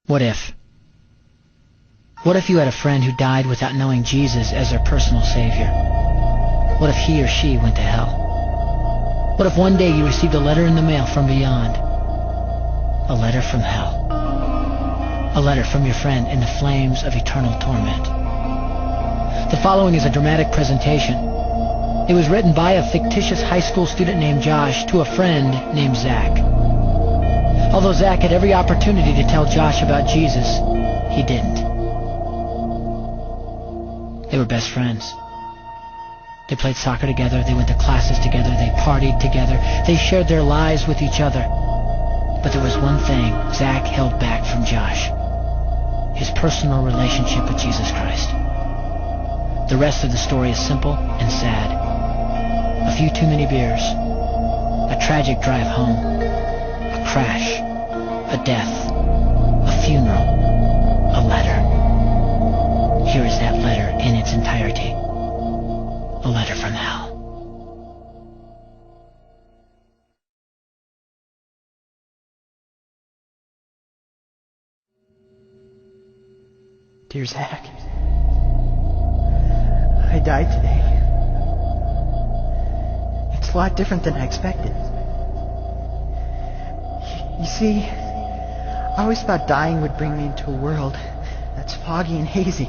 What if? What if you had a friend who died without knowing Jesus as their personal Savior? What if he or she went to hell? What if one day you received a letter in the mail from beyond? A letter from hell. A letter from your friend in the flames of eternal torment. The following is a dramatic presentation. It was written by a fictitious high school student named Josh to a friend named Zach. Although Zach had every opportunity to tell Josh about Jesus, he didn't. They were best friends. They played soccer together, they went to classes together, they partied together, they shared their lives with each other. But there was one thing Zach held back from Josh: his personal relationship with Jesus Christ. The rest of the story is simple and sad. A few too many beers, a tragic drive home, a crash, a death, a funeral, a letter. Here is that letter in its entirety. A letter from hell. Dear Zach, I died today. It's a lot different than I expected. You see, I always thought dying would bring me into a world that's foggy and hazy.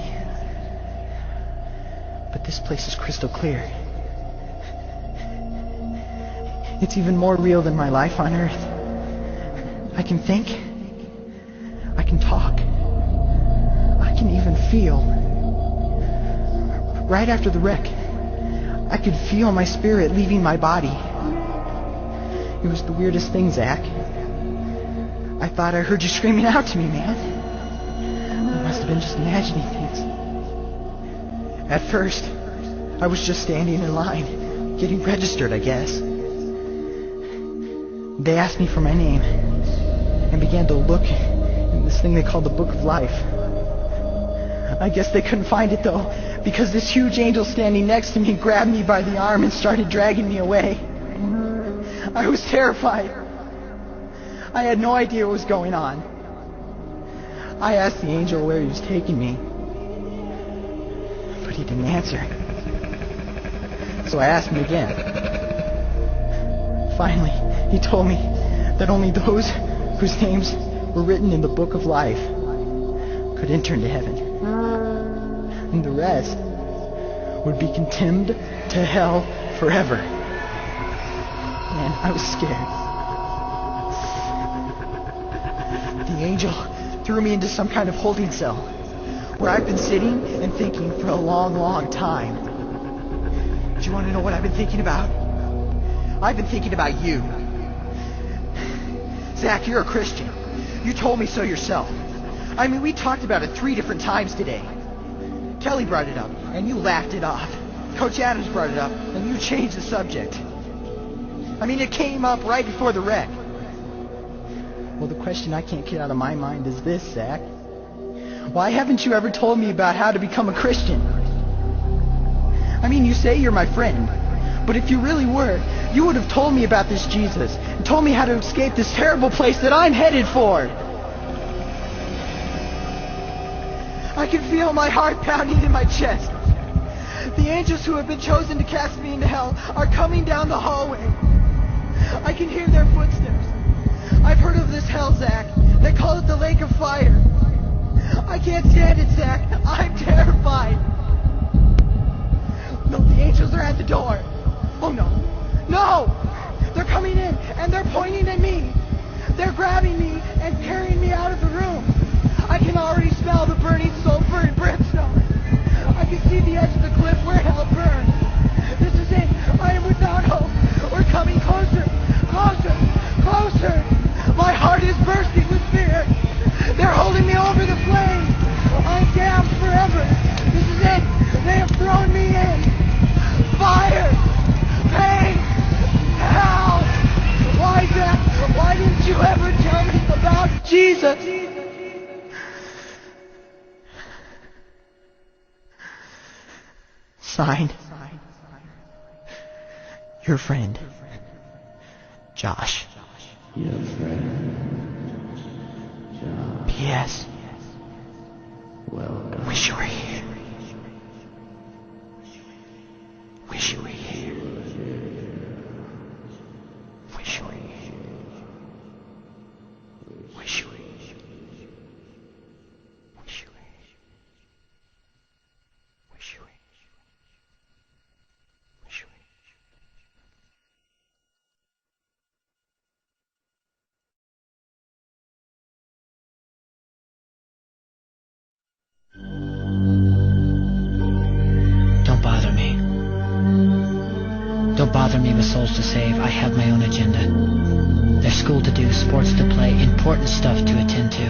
But this place is crystal clear. It's even more real than my life on Earth. I can think. I can talk. I can even feel. Right after the wreck, I could feel my spirit leaving my body. It was the weirdest thing, Zach. I thought I heard you screaming out to me, man. I must have been just imagining things. At first, I was just standing in line, getting registered, I guess. They asked me for my name and began to look in this thing they called the Book of Life. I guess they couldn't find it, though, because this huge angel standing next to me grabbed me by the arm and started dragging me away. I was terrified. I had no idea what was going on. I asked the angel where he was taking me, but he didn't answer. So I asked him again. Finally, he told me that only those whose names were written in the Book of Life could enter into heaven. And the rest would be condemned to hell forever. Man, I was scared. The angel threw me into some kind of holding cell where I've been sitting and thinking for a long, long time. Do you want to know what I've been thinking about? I've been thinking about you. Zach, you're a Christian. You told me so yourself. I mean, we talked about it 3 different times today. Kelly brought it up, and you laughed it off. Coach Adams brought it up, and you changed the subject. I mean, it came up right before the wreck. Well, the question I can't get out of my mind is this, Zach. Why haven't you ever told me about how to become a Christian? I mean, you say you're my friend, but if you really were, you would have told me about this Jesus and told me how to escape this terrible place that I'm headed for. I can feel my heart pounding in my chest. The angels who have been chosen to cast me into hell are coming down the hallway. I can hear their footsteps. I've heard of this hell, Zach. They call it the lake of fire. I can't stand it, Zach. I'm terrified. No, the angels are at the door. Oh, no. No! They're coming in, and they're pointing at me. They're grabbing me and carrying me out of the room. I can already smell the burning sulfur and brimstone. I can see the edge of the cliff where hell burns. This is it. I am without hope. We're coming closer, closer, closer. My heart is bursting with fear. They're holding me over the flames. I'm damned forever. This is it. They have thrown me in. Fire, pain, hell. Why, Zach? Why didn't you ever tell me about Jesus? Signed, your friend, Josh. Your friend, Josh. Yes. Wish you were here. Wish you were here. Wish you were here. Wish you were here. Wish you were here. Wish you were here. Wish you were here. Don't bother me. Don't bother me with souls to save. I have my own agenda. There's school to do, sports to play, important stuff to attend to.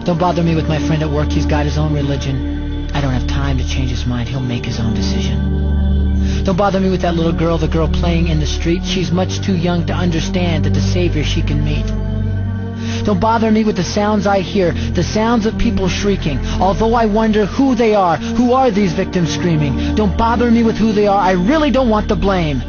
Don't bother me with my friend at work. He's got his own religion. I don't have time to change his mind. He'll make his own decision. Don't bother me with that little girl, the girl playing in the street. She's much too young to understand that the Savior she can meet. Don't bother me with the sounds I hear, the sounds of people shrieking, although I wonder who they are. Who are these victims screaming? Don't bother me with who they are. I really don't want the blame.